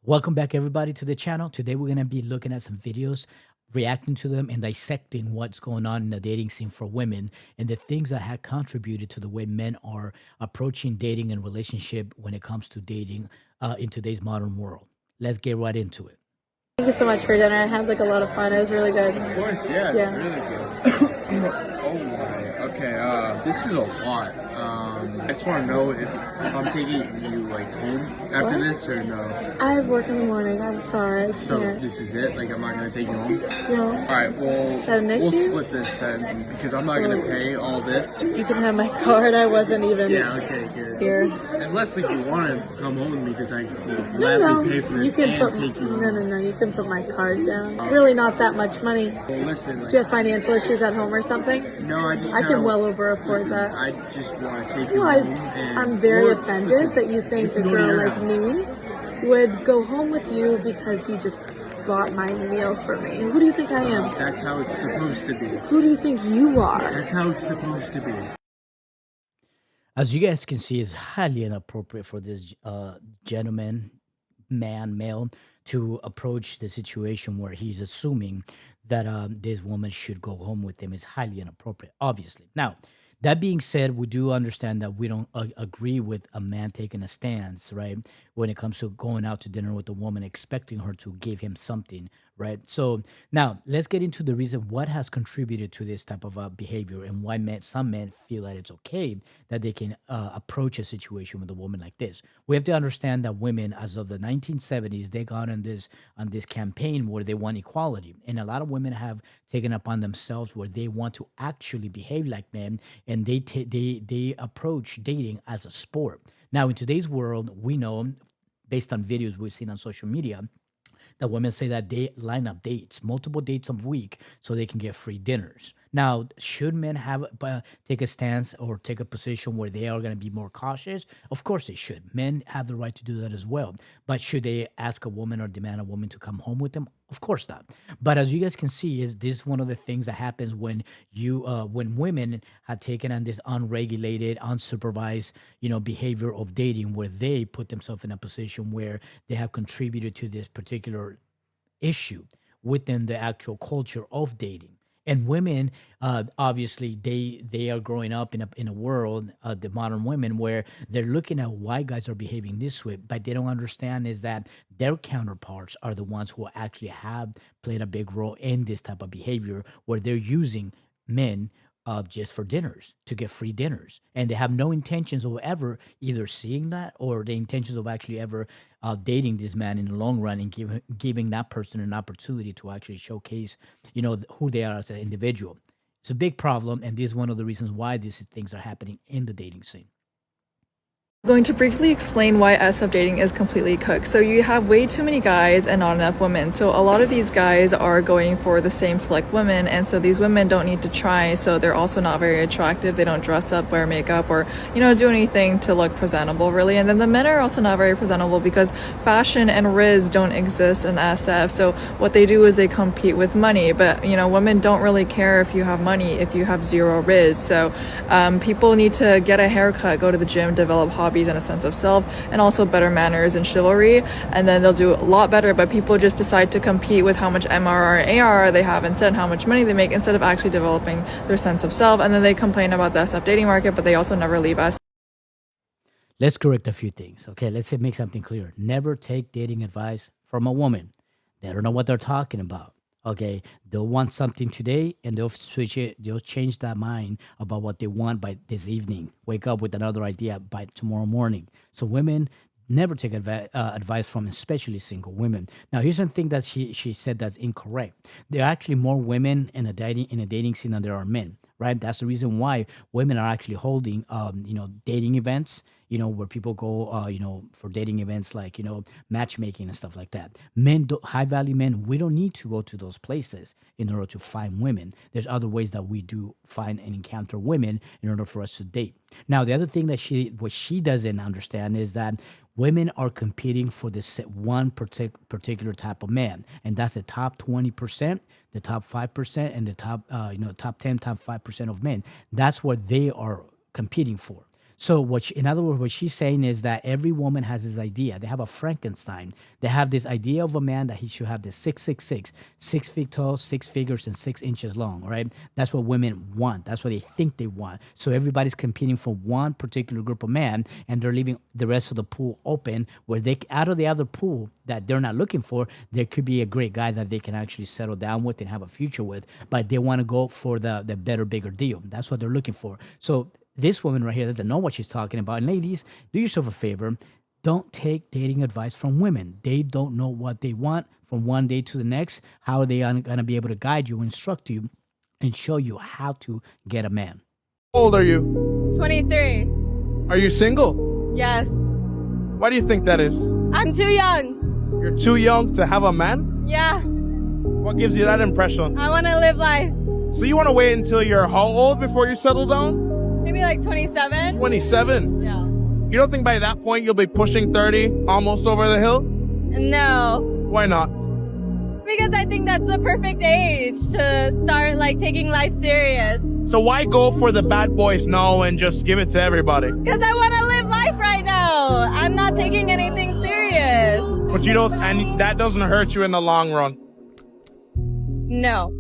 Welcome back, everybody, to the channel. Today, we're going to be looking at some videos, reacting to them, and dissecting what's going on in the dating scene for women and the things that have contributed to the way men are approaching dating and relationship when it comes to dating in today's modern world. Let's get right into it. Thank you so much for dinner. I had like a lot of fun. It was really good. Of course, yeah, it's Yeah. really good. Oh my, okay, this is a lot. I just want to know if I'm taking you like home after What? this or no. I have work in the morning. I'm sorry. I So can't. this is it? Like I'm not gonna take you home? No. Alright, well, Is that an we'll issue? split this then because I'm not gonna pay all this. You can have my card. I wasn't even Yeah, okay, good. here. Unless like you want to come home with me because I will No, gladly pay for you this can and put take you home. no. You can put my card down. It's really not that much money. Well, listen, Do you have financial issues at home or something? no, I just I can kinda- well over afford listen, that. I just want to take you No, home and I'm very or- offended listen, that you think we a can go to girl your like house. me would go home with you because you just bought my meal for me. Who do you think I am? That's how it's supposed to be. Who do you think you are? That's how it's supposed to be. As you guys can see, it's highly inappropriate for this gentleman, male, to approach the situation where he's assuming that this woman should go home with him. Is highly inappropriate, obviously. Now, that being said, we do understand that we don't agree with a man taking a stance, right? When it comes to going out to dinner with a woman, expecting her to give him something, right? So now let's get into the reason what has contributed to this type of behavior and why some men feel that it's okay that they can approach a situation with a woman like this. We have to understand that women, as of the 1970s, they got on this campaign where they want equality, and a lot of women have taken upon themselves where they want to actually behave like men, and they approach dating as a sport. Now, in today's world, we know, based on videos we've seen on social media, that women say that they line up dates, multiple dates a week, so they can get free dinners. Now, should men have take a stance or take a position where they are going to be more cautious? Of course, they should. Men have the right to do that as well. But should they ask a woman or demand a woman to come home with them? Of course not. But as you guys can see, is this one of the things that happens when when women have taken on this unregulated, unsupervised, behavior of dating, where they put themselves in a position where they have contributed to this particular issue within the actual culture of dating. And women, obviously, they are growing up in a world, the modern women, where they're looking at why guys are behaving this way, but they don't understand is that their counterparts are the ones who actually have played a big role in this type of behavior, where they're using men just for dinners, to get free dinners, and they have no intentions of ever either seeing that or the intentions of actually ever dating this man in the long run, and giving that person an opportunity to actually showcase who they are as an individual. It's a big problem, and this is one of the reasons why these things are happening in the dating scene. I'm going to briefly explain why SF dating is completely cooked. So you have way too many guys and not enough women. So a lot of these guys are going for the same select women, and so these women don't need to try. So they're also not very attractive. They don't dress up, wear makeup, or do anything to look presentable, really. And then the men are also not very presentable because fashion and riz don't exist in SF. So what they do is they compete with money. But women don't really care if you have money if you have zero riz. So people need to get a haircut, go to the gym, develop hobbies and a sense of self, and also better manners and chivalry, and then they'll do a lot better. But people just decide to compete with how much MRR and ARR they have instead, how much money they make, instead of actually developing their sense of self. And then they complain about the SF dating market, but they also never leave us. Let's correct a few things. Okay, let's make something clear. Never take dating advice from a woman. They don't know what they're talking about. Okay, they'll want something today, and they'll switch it. They'll change their mind about what they want by this evening. Wake up with another idea by tomorrow morning. So women never take advice from, especially single women. Now, here's something that she said that's incorrect. There are actually more women in a dating scene than there are men. Right? That's the reason why women are actually holding dating events, where people go for dating events like matchmaking and stuff like that. Men, high value men, we don't need to go to those places in order to find women. There's other ways that we do find and encounter women in order for us to date. Now, the other thing that what she doesn't understand is that women are competing for this one particular type of man, and that's the top 20%, the top 5%, and the top top 10, top 5% of men. That's what they are competing for. So in other words, what she's saying is that every woman has this idea. They have a Frankenstein. They have this idea of a man that he should have this 6'6", 6 feet tall, 6 figures, and 6 inches long. Right? That's what women want. That's what they think they want. So everybody's competing for one particular group of men, and they're leaving the rest of the pool open. Where they out of the other pool that they're not looking for, there could be a great guy that they can actually settle down with and have a future with. But they want to go for the better, bigger deal. That's what they're looking for. So this woman right here doesn't know what she's talking about. And ladies, do yourself a favor. Don't take dating advice from women. They don't know what they want from one day to the next. How are they going to be able to guide you, instruct you, and show you how to get a man? How old are you? 23. Are you single? Yes. Why do you think that is? I'm too young. You're too young to have a man? Yeah. What gives you that impression? I want to live life. So you want to wait until you're how old before you settle down? Maybe like 27. 27? Yeah. You don't think by that point you'll be pushing 30, almost over the hill? No. Why not? Because I think that's the perfect age to start like taking life serious. So why go for the bad boys now and just give it to everybody? Because I want to live life right now. I'm not taking anything serious. But you don't, and that doesn't hurt you in the long run. No.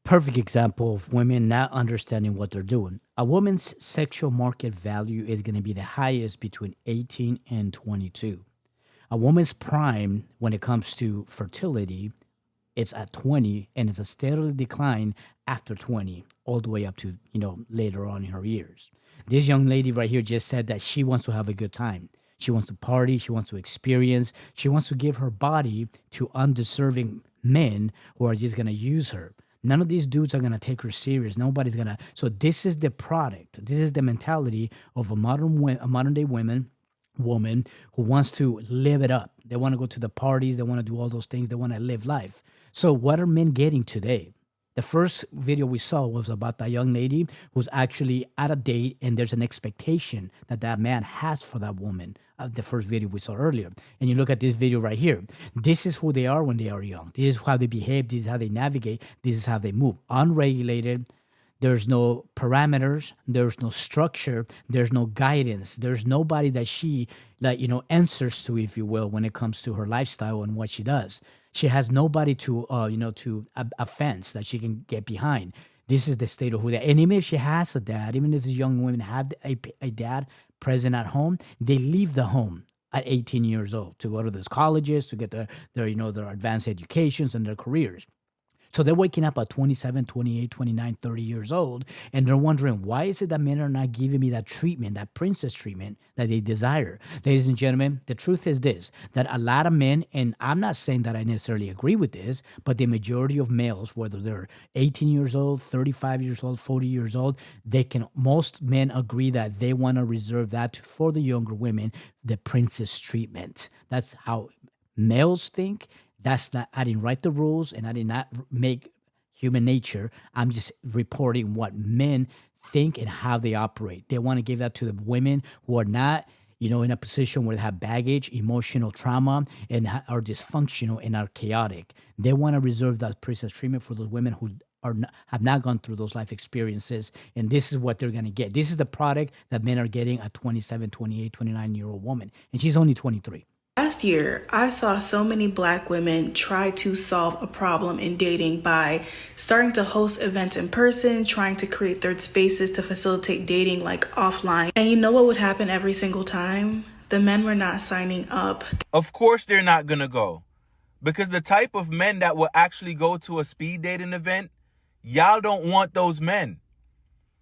Perfect example of women not understanding what they're doing. A woman's sexual market value is going to be the highest between 18 and 22. A woman's prime when it comes to fertility, it's at 20, and it's a steadily decline after 20, all the way up to, later on in her years. This young lady right here just said that she wants to have a good time. She wants to party. She wants to experience. She wants to give her body to undeserving men who are just going to use her. None of these dudes are going to take her serious. Nobody's going to. So this is the product. This is the mentality of a modern day woman who wants to live it up. They want to go to the parties. They want to do all those things. They want to live life. So what are men getting today? The first video we saw was about that young lady who's actually at a date, and there's an expectation that man has for that woman. The first video we saw earlier. And you look at this video right here. This is who they are when they are young. This is how they behave. This is how they navigate. This is how they move. Unregulated. There's no parameters. There's no structure. There's no guidance. There's nobody that she answers to, if you will, when it comes to her lifestyle and what she does. She has nobody to a fence that she can get behind. This is the state of who they are. And even if she has a dad, even if these young women have a dad present at home, they leave the home at 18 years old to go to those colleges, to get their advanced educations and their careers. So they're waking up at 27, 28, 29, 30 years old, and they're wondering, why is it that men are not giving me that treatment, that princess treatment that they desire? Ladies and gentlemen, the truth is this, that a lot of men, and I'm not saying that I necessarily agree with this, but the majority of males, whether they're 18 years old, 35 years old, 40 years old, most men agree that they want to reserve that for the younger women, the princess treatment. That's how males think. I didn't write the rules, and I did not make human nature. I'm just reporting what men think and how they operate. They want to give that to the women who are not, in a position where they have baggage, emotional trauma, and are dysfunctional and are chaotic. They want to reserve that princess treatment for those women who have not gone through those life experiences, and this is what they're going to get. This is the product that men are getting a 27, 28, 29-year-old woman, and she's only 23. Last year, I saw so many Black women try to solve a problem in dating by starting to host events in person, trying to create third spaces to facilitate dating like offline. And you know what would happen every single time? The men were not signing up. Of course they're not going to go. Because the type of men that will actually go to a speed dating event, y'all don't want those men.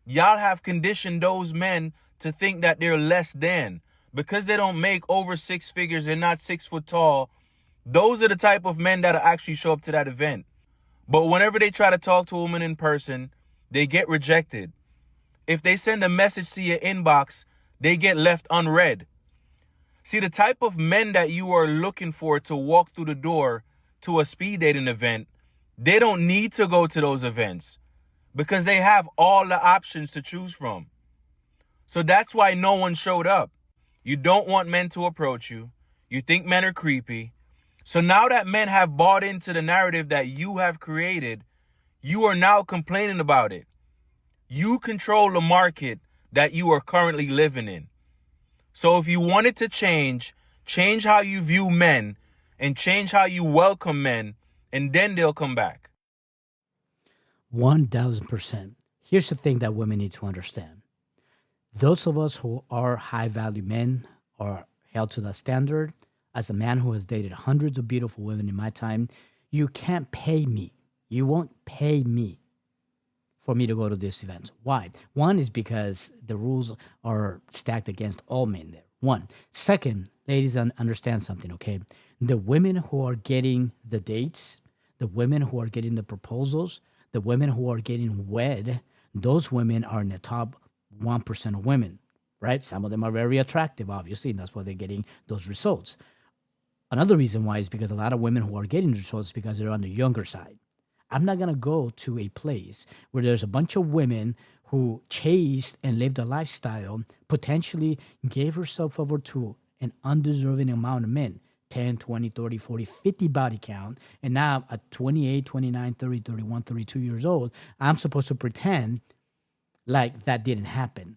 Y'all have conditioned those men to think that they're less than. Because they don't make over 6 figures, they're not 6 foot tall. Those are the type of men that'll actually show up to that event. But whenever they try to talk to a woman in person, they get rejected. If they send a message to your inbox, they get left unread. See, the type of men that you are looking for to walk through the door to a speed dating event, they don't need to go to those events because they have all the options to choose from. So that's why no one showed up. You don't want men to approach you. You think men are creepy. So now that men have bought into the narrative that you have created, you are now complaining about it. You control the market that you are currently living in. So if you wanted to change how you view men and change how you welcome men, and then they'll come back. 1000%. Here's the thing that women need to understand. Those of us who are high value men are held to that standard. As a man who has dated hundreds of beautiful women in my time, you can't pay me. You won't pay me for me to go to this event. Why? One is because the rules are stacked against all men there. One. Second, ladies, understand something, okay? The women who are getting the dates, the women who are getting the proposals, the women who are getting wed, those women are in the top 1% of women, right? Some of them are very attractive, obviously, and that's why they're getting those results. Another reason why is because a lot of women who are getting the results because they're on the younger side. I'm not going to go to a place where there's a bunch of women who chased and lived a lifestyle, potentially gave herself over to an undeserving amount of men, 10, 20, 30, 40, 50 body count. And now at 28, 29, 30, 31, 32 years old, I'm supposed to pretend like that didn't happen.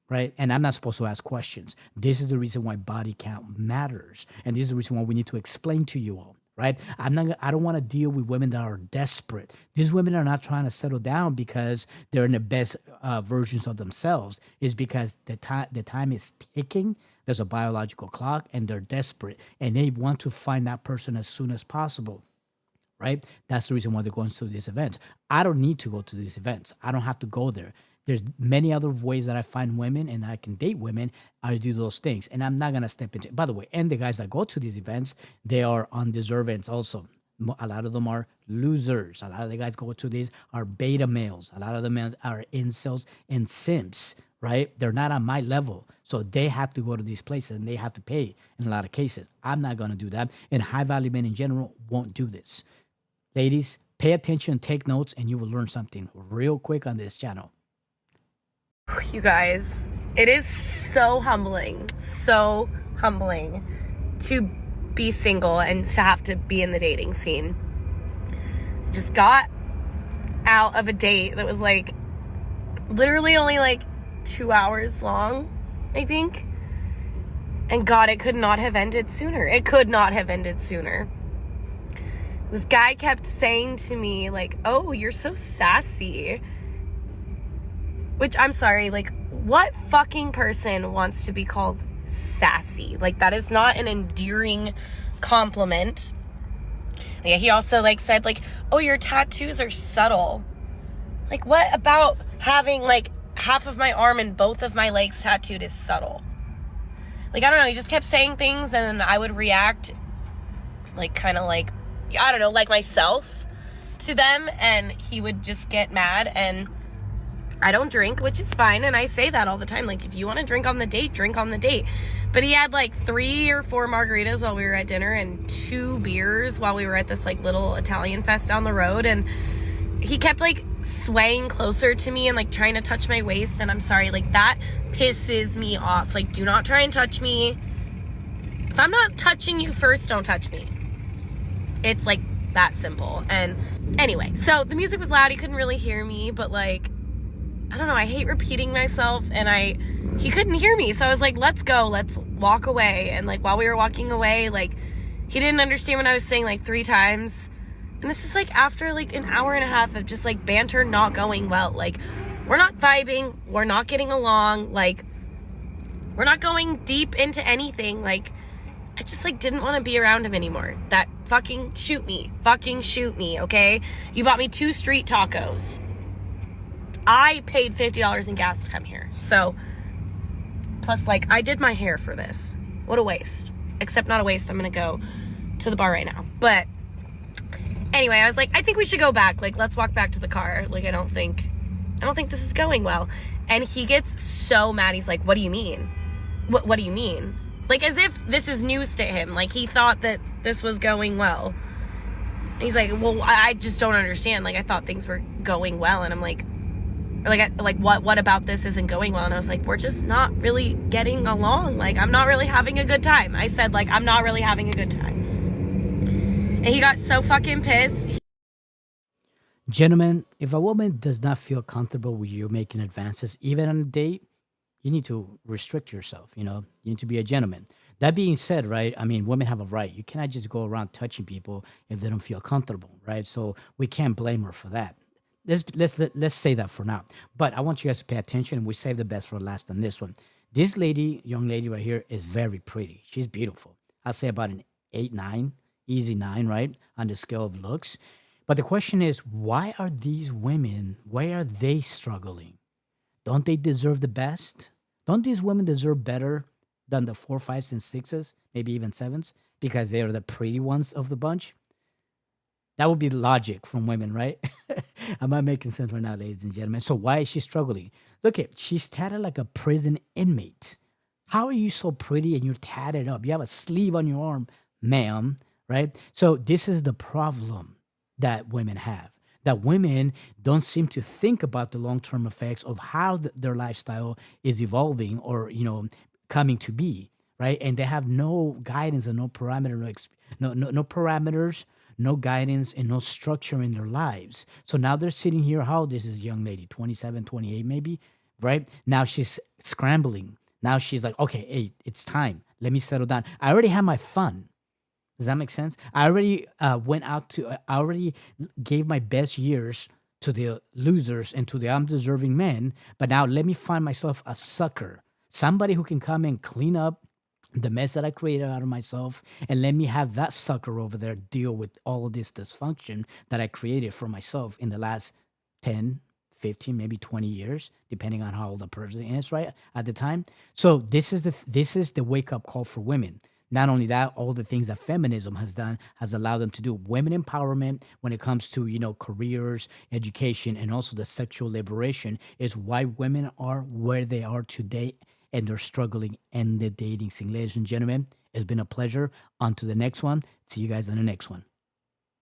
Right. And I'm not supposed to ask questions. This is the reason why body count matters. And this is the reason why we need to explain to you all. Right. I don't want to deal with women that are desperate. These women are not trying to settle down because they're in the best versions of themselves. It's because the time is ticking. There's a biological clock and they're desperate and they want to find that person as soon as possible. Right. That's the reason why they're going to these events. I don't need to go to these events. I don't have to go there. There's many other ways that I find women and I can date women. I do those things. And I'm not going to step into it. By the way, and the guys that go to these events, they are undeserving also. A lot of them are losers. A lot of the guys go to these are beta males. A lot of them are incels and simps, right? They're not on my level. So they have to go to these places and they have to pay in a lot of cases. I'm not going to do that. And high value men in general won't do this. Ladies, pay attention, take notes, and you will learn something real quick on this channel. You guys, it is so humbling to be single and to have to be in the dating scene. Just got out of a date that was like literally only like 2 hours long, I think. And God, it could not have ended sooner. It could not have ended sooner. This guy kept saying to me like, "Oh, you're so sassy." Which, I'm sorry, like, what fucking person wants to be called sassy? Like, that is not an endearing compliment. Yeah, he also, like, said, like, "Oh, your tattoos are subtle." Like, what about having, like, half of my arm and both of my legs tattooed is subtle? Like, I don't know, he just kept saying things, and I would react, like, kind of like, I don't know, like myself to them, and he would just get mad, and I don't drink, which is fine, and I say that all the time. Like, if you want to drink on the date, drink on the date. But he had like 3 or 4 margaritas while we were at dinner and 2 beers while we were at this like little Italian fest down the road, and he kept like swaying closer to me and like trying to touch my waist, and I'm sorry, like that pisses me off. Like, do not try and touch me. If I'm not touching you first, don't touch me. It's like that simple. And anyway, so the music was loud, he couldn't really hear me, but like, I don't know, I hate repeating myself, and he couldn't hear me, so I was like, let's go, let's walk away. And like, while we were walking away, like, he didn't understand what I was saying like 3 times, and this is like after like an hour and a half of just like banter not going well. Like, we're not vibing, we're not getting along, like, we're not going deep into anything. Like, I just like didn't want to be around him anymore. That fucking shoot me, okay? You bought me 2 street tacos. I paid $50 in gas to come here. So, plus, like, I did my hair for this. What a waste. Except not a waste. I'm going to go to the bar right now. But anyway, I was like, I think we should go back. Like, let's walk back to the car. Like, I don't think this is going well. And he gets so mad. He's like, what do you mean? What do you mean? Like, as if this is news to him. Like, he thought that this was going well. And he's like, well, I just don't understand. Like, I thought things were going well. And I'm like, what about this isn't going well? And I was like, we're just not really getting along. Like, I'm not really having a good time. I said, like, I'm not really having a good time. And he got so fucking pissed. Gentlemen, if a woman does not feel comfortable with you making advances, even on a date, you need to restrict yourself. You need to be a gentleman. That being said, right? I mean, women have a right. You cannot just go around touching people if they don't feel comfortable, right? So we can't blame her for that. Let's say that for now. But I want you guys to pay attention, and we save the best for last on this one. This lady, young lady right here, is very pretty. She's beautiful. I'll say about an 8, 9, easy 9, right? On the scale of looks. But the question is, why are these women, why are they struggling? Don't they deserve the best? Don't these women deserve better than the 4, 5s, and 6s, maybe even 7s, because they are the pretty ones of the bunch? That would be logic from women, right? Am I making sense right now, ladies and gentlemen? So why is she struggling? Look at, she's tatted like a prison inmate. How are you so pretty and you're tatted up? You have a sleeve on your arm, ma'am, right? So this is the problem that women have. That women don't seem to think about the long-term effects of how their lifestyle is evolving or, coming to be, right? And they have no guidance and no parameter, no parameters, no guidance, and no structure in their lives. So now they're sitting here. How old is this young lady? 27, 28, maybe, right? Now she's scrambling. Now she's like, okay, hey, it's time. Let me settle down. I already have my fun. Does that make sense? I already I already gave my best years to the losers and to the undeserving men. But now let me find myself a sucker, somebody who can come and clean up the mess that I created out of myself, and let me have that sucker over there deal with all of this dysfunction that I created for myself in the last 10, 15, maybe 20 years, depending on how old the person is, right, at the time. So this is the wake up call for women. Not only that, all the things that feminism has done has allowed them to do. Women empowerment when it comes to, careers, education, and also the sexual liberation is why women are where they are today, and they're struggling in the dating scene. Ladies and gentlemen, it's been a pleasure. On to the next one. See you guys on the next one.